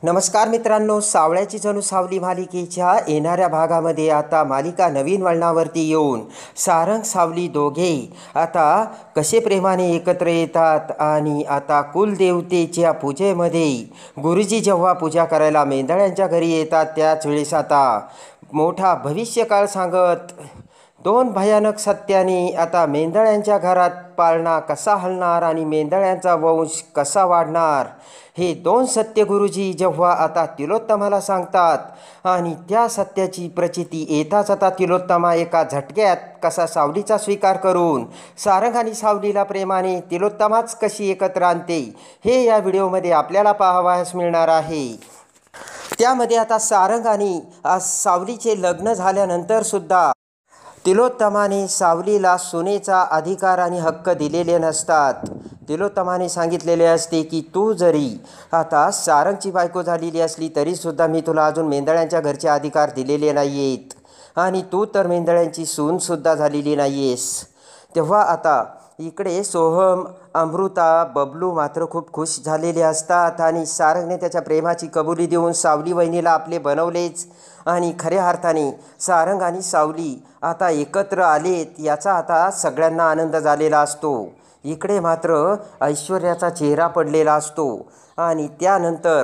नमस्कार मित्रांनो, सावळ्याची जणू सावली मालिकेच्या येणाऱ्या भागामध्ये आता मालिका नवीन वळणावरती येऊन सारंग सावली दोघे आता कसे प्रेमाने एकत्र येतात आणि आता कुलदेवतेच्या पूजेमध्ये गुरुजी जेव्हा पूजा करायला मेंदळ्यांच्या घरी येतात त्याच वेळेस आता मोठा भविष्यकाळ सांगत दोन भयानक सत्याने आता मेंदळ्यांच्या घरात पाळणा कसा हलणार आणि मेंदळ्यांचा वंश कसा वाढणार हे दोन सत्य गुरुजी जेव्हा आता तिलोत्तमाला सांगतात आणि त्या सत्याची प्रचिती येताच आता तिलोत्तमा एका झटक्यात कसा सावलीचा स्वीकार करून सारंग आणि सावलीला प्रेमाने तिलोत्तमाच कशी एकत्र आणते हे या व्हिडिओमध्ये आपल्याला पाहावयास मिळणार आहे। त्यामध्ये आता सारंग आणि सावलीचे लग्न झाल्यानंतर सुद्धा तिलोत्तमाने सावलीला सुनेचा अधिकार आणि हक्क दिलेले नसतात। तिलोत्तमाने सांगितलेले असते की तू जरी आता सारंगची बायको झालेली असली तरीसुद्धा मी तुला अजून मेंदळ्यांच्या घरचे अधिकार दिलेले नाही आहेत आणि तू तर मेंदळ्यांची सूनसुद्धा झालेली नाही आहेस। तेव्हा आता इकडे सोहम, अमृता, बबलू मात्र खूप खुश झालेले असतात आणि सारंगने त्याच्या प्रेमाची कबुली देऊन सावली वहिनीला आपले बनवलेच आणि खऱ्या अर्थाने सारंग आणि सावली आता एकत्र आलेत याचा आता सगळ्यांना आनंद झालेला असतो। इकडे मात्र ऐश्वर्याचा चेहरा पडलेला असतो आणि त्यानंतर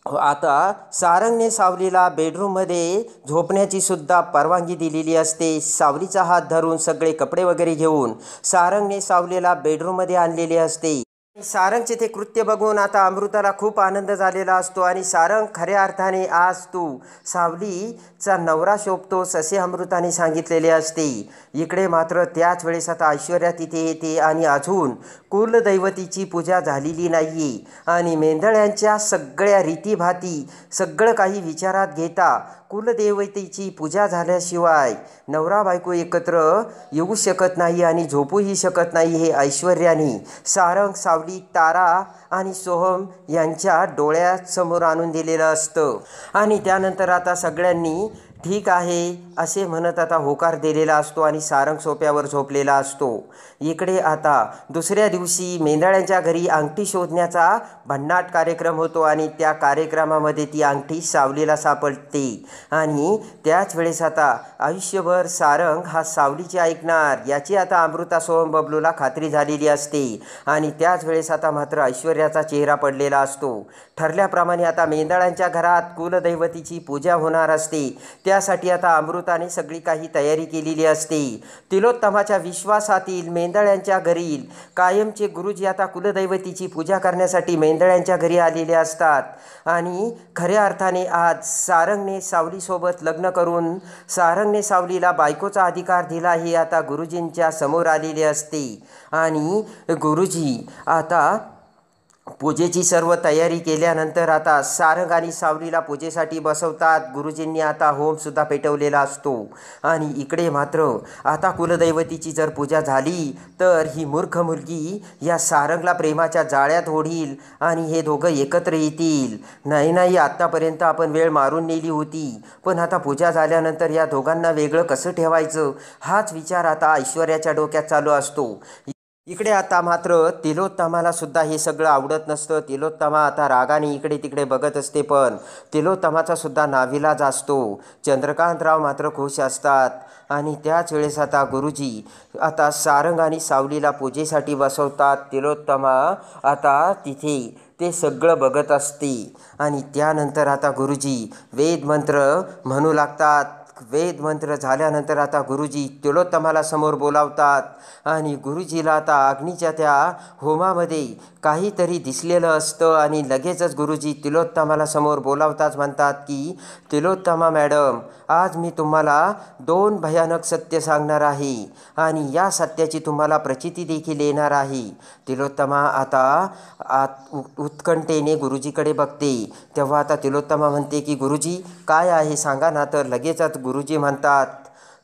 आता सारंगने सावलीला बेडरूममध्ये झोपण्याची सुद्धा परवानगी दिलेली असते। सावलीचा हात धरून सगळे कपडे वगैरे घेऊन सारंगने सावलीला बेडरूममध्ये आणलेले असते। सारंगचे ते कृत्य बघून आता अमृताला खूप आनंद झालेला असतो आणि सारंग खऱ्या अर्थाने आज तू सावलीचा नवरा शोभतोस असे अमृताने सांगितलेले असते। इकडे मात्र त्याच वेळेस आता ऐश्वर्या तिथे येते आणि अजून कुलदैवतीची पूजा झालेली नाही आणि मेंदळ्यांच्या सगळ्या रीतीभाती सगळं काही विचारात घेता कुलदेवतेची पूजा झाल्याशिवाय नवरा बायको एकत्र येऊ शकत नाही आणि झोपूही शकत नाही हे ऐश्वर्याने सारंग, सावली, तारा आणि सोहम यांच्या डोळ्यासमोर आणून दिलेलं असतं आणि त्यानंतर आता सगळ्यांनी ठीक आहे असे म्हणत आता होकार दिलेला असतो आणि सारंग सोप्यावर झोपलेला असतो। इकडे आता दुसऱ्या दिवशी मेंदळ्यांच्या घरी अंगठी शोधण्याचा भन्नाट कार्यक्रम होतो आणि त्या कार्यक्रमामध्ये ती अंगठी सावलीला सापडते आणि त्याच वेळेस आता आयुष्यभर सारंग हा सावलीची ऐकणार याची आता अमृता, सोहम, बबलूला खात्री झालेली असते आणि त्याच वेळेस आता मात्र ऐश्वर्याचा चेहरा पडलेला असतो। ठरल्याप्रमाणे आता मेंदळ्यांच्या घरात कुलदैवतीची पूजा होणार असते। त्यासाठी आता अमृताने सगळी काही तयारी केलेली असते। तिलोत्तमाच्या विश्वासातील मेंदळ्यांच्या घरी कायमचे गुरुजी आता कुलदैवतीची पूजा करण्यासाठी मेंदळ्यांच्या घरी आलेले असतात आणि खऱ्या अर्थाने आज सारंगने सावलीसोबत लग्न करून सारंगने सावलीला बायकोचा अधिकार दिला हे आता गुरुजींच्या समोर आलेले असते आणि गुरुजी आता पूजेची सर्व तयारी केल्यानंतर आता सारंग आणि सावलीला पूजेसाठी बसवतात। गुरुजींनी आता होमसुद्धा पेटवलेला असतो आणि इकडे मात्र आता कुलदैवतीची जर पूजा झाली तर ही मूर्ख मुलगी या सारंगला प्रेमाच्या जाळ्यात ओढील आणि हे दोघं एकत्र येतील। नाही आत्तापर्यंत आपण वेळ मारून नेली होती पण आता पूजा झाल्यानंतर या दोघांना वेगळं कसं ठेवायचं हाच विचार आता ऐश्वर्याच्या डोक्यात चालू असतो। इकडे आता मात्र तिलोत्तमाला सुद्धा हे सगळं आवडत नसतं। तिलोत्तमा आता रागाने इकडे तिकडे बघत असते पण तिलोत्तमाचा सुद्धा नाविलाज असतो। चंद्रकांतराव मात्र खुश असतात आणि त्याच वेळेस आता गुरुजी आता सारंग आणि सावलीला पूजेसाठी बसवतात। तिलोत्तमा आता तिथे ते सगळं बघत असते आणि त्यानंतर आता गुरुजी वेदमंत्र म्हणू लागतात। वेदमंत्र झाल्यानंतर आता गुरुजी तिलोत्तमाला समोर बोलावतात आणि गुरुजीला आता अग्नीच्या त्या होमामध्ये काहीतरी दिसलेलं असतं आणि लगेचच गुरुजी तिलोत्तमाला समोर बोलावताच म्हणतात की तिलोत्तमा मॅडम, आज मी तुम्हाला दोन भयानक सत्य सांगणार आहे आणि या सत्याची तुम्हाला प्रचिती देखील येणार आहे। तिलोत्तमा आता उत्कंठेने गुरुजीकडे बघते तेव्हा आता तिलोत्तमा म्हणते की गुरुजी काय आहे सांगा ना। तर लगेचच गुरुजी म्हणतात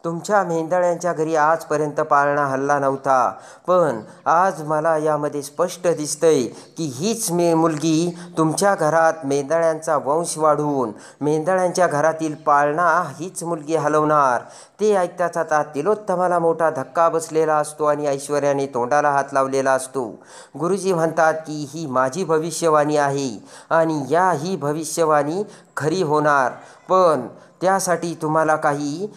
तुमच्या मेंदळ्यांच्या घरी आजपर्यंत पाळणा हल्ला नव्हता, पण आज मला यामध्ये स्पष्ट दिसतंय की हीच मुलगी तुमच्या घरात मेंदळ्यांचा वंश वाढवून मेंदळ्यांच्या घरातील पाळणा हीच मुलगी हलवणार. ते ऐकताच आता तिलोत्तमाला मोठा धक्का बसलेला असतो आणि ऐश्वर्याने तोंडाला हात लावलेला असतो. गुरुजी म्हणतात की ही माझी भविष्यवाणी आहे आणि ही भविष्यवाणी खरी होणार, पण त्यासाठी तुम्हाला काही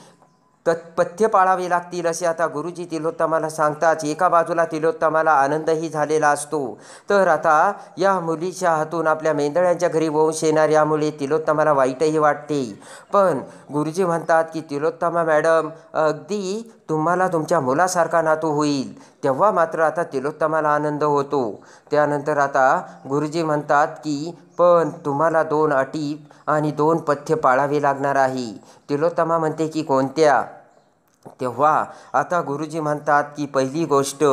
पथ्य पाळावे लागतील असे आता गुरुजी तिलोत्तमाला सांगताच एका बाजूला तिलोत्तमाला आनंदही झालेला असतो. तर आता या मुलीच्या हातून आपल्या मेंदळ्यांच्या घरी वंश येणार यामुळे तिलोत्तमाला वाईटही वाटते. पण गुरुजी म्हणतात की तिलोत्तमा मॅडम, अगदी तुम्हाला तुमच्या मुलासारखा नातू होईल. तेव्हा मात्र आता तिलोत्तमाला आनंद होतो. त्यानंतर आता गुरुजी म्हणतात की पण तुम्हाला 2 अटी आणि 2 पथ्य पाळावे लागणार आहे. तिलोत्तमा म्हणते की कोणत्या? तेव्हा आता गुरुजी म्हणतात की पहिली गोष्ट,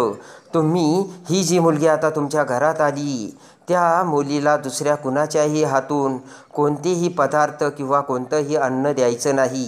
तुम्ही ही जी मुलगी आता तुमच्या घरात आली त्या मुलीला दुसऱ्या कुणाच्याही हातून कोणतेही पदार्थ किंवा कोणतंही अन्न द्यायचं नाही.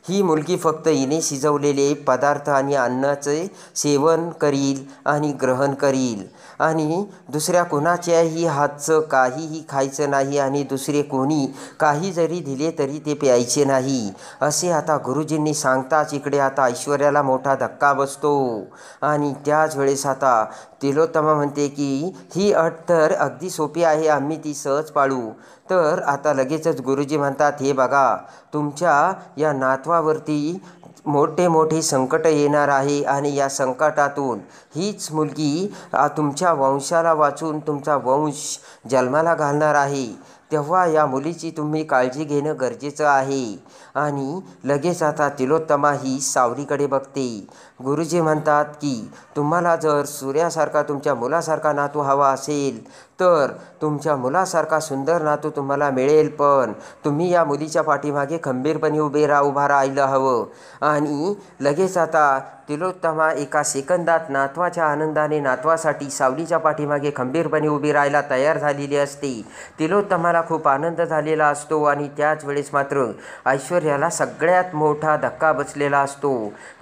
ही मुलगी फक्त हिने शिजवलेले पदार्थ आणि अन्नाचे सेवन करील आणि ग्रहण करील आणि दुसऱ्या कुणाच्याही हातचं काहीही खायचं नाही आणि दुसरे कोणी काही जरी दिले तरी ते प्यायचे नाही असे आता गुरुजींनी सांगताच इकडे आता ऐश्वर्याला मोठा धक्का बसतो. आणि त्याच वेळेस आता तिलोत्तमा म्हणते की ही अट तर अगदी सोपी आहे, आम्ही ती सहज पाळू. तर आता लगेचच गुरुजी म्हणतात, हे बघा, तुमच्या या नातवावरती मोठे मोठे संकट येणार आहे आणि या संकटातून हीच मुलगी तुमच्या वंशाला वाचून तुमचा वंश जन्माला घालणार आहे. तेव्हा या मुलीची तुम्ही काळजी घेणं गरजेचं आहे. आणि लगेच आता तिलोत्तमा ही सावलीकडे बघते. गुरुजी म्हणतात की तुम्हाला जर सूर्यासारखा तुमच्या मुलासारखा नातू हवा असेल तर तुमच्या मुलासारखा सुंदर नातू तुम्हाला मिळेल, पण तुम्ही या मुलीच्या पाठीमागे खंबीरपणे उभा राहायला हवं. आणि लगेच आता तिलोत्तमा एका सेकंदात नातवाच्या आनंदाने नातवासाठी सावलीच्या पाठीमागे खंबीरपणे उभी राहायला तयार झालेली असते. तिलोत्तमाला खूप आनंद झालेला असतो आणि त्याच वेळेस मात्र ऐश्वर्याला सगळ्यात मोठा धक्का बसलेला असतो.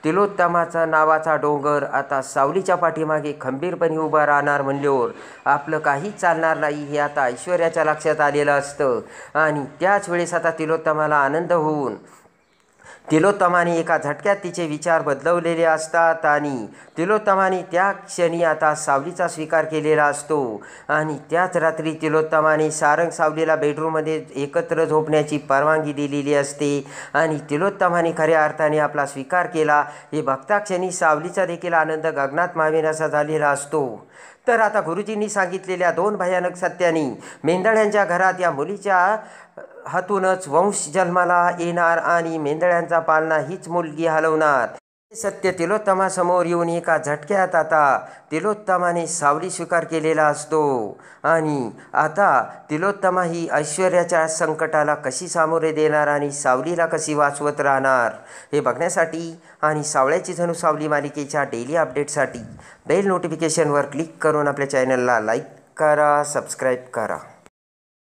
तिलोत्तमाचा नावाचा डोंगर आता सावलीच्या पाठीमागे खंबीरपणे उभा राहणार म्हणल्यावर आपलं काहीच चालणार नाही हे आता ऐश्वर्याच्या लक्षात आलेलं असतं. आणि त्याच वेळेस आता तिलोत्तमाला आनंद होऊन तिलोत्तमाने एका झटक्यात तिचे विचार बदलवलेले असतात आणि तिलोत्तमाने त्या क्षणी आता सावलीचा स्वीकार केलेला असतो. आणि त्याच रात्री तिलोत्तमाने सारंग सावलीला बेडरूममध्ये एकत्र झोपण्याची परवानगी दिलेली असते आणि तिलोत्तमाने खऱ्या अर्थाने आपला स्वीकार केला हे बघता क्षणी सावलीचा देखील आनंद गगनात मावेनासा झालेला असतो. तर आता गुरुजींनी सांगितलेल्या 2 भयानक सत्यांनी मेंदळ्यांच्या घरात या मुलीच्या हातूनच वंश जन्माला येणार आणि मेंदळ्यांचा पाळणा हीच मुलगी हलवणार हे सत्य तिलोत्तमासमोर येऊन एका झटक्यात आता तिलोत्तमाने सावली स्वीकार केलेला असतो. आणि आता तिलोत्तमा ही ऐश्वर्याच्या संकटाला कशी सामोरे देणार आणि सावलीला कशी वाचवत राहणार हे बघण्यासाठी आणि सावळ्याची जणू सावली मालिकेच्या डेली अपडेटसाठी बेल नोटिफिकेशनवर क्लिक करून आपल्या चॅनलला लाईक करा, सबस्क्राईब करा.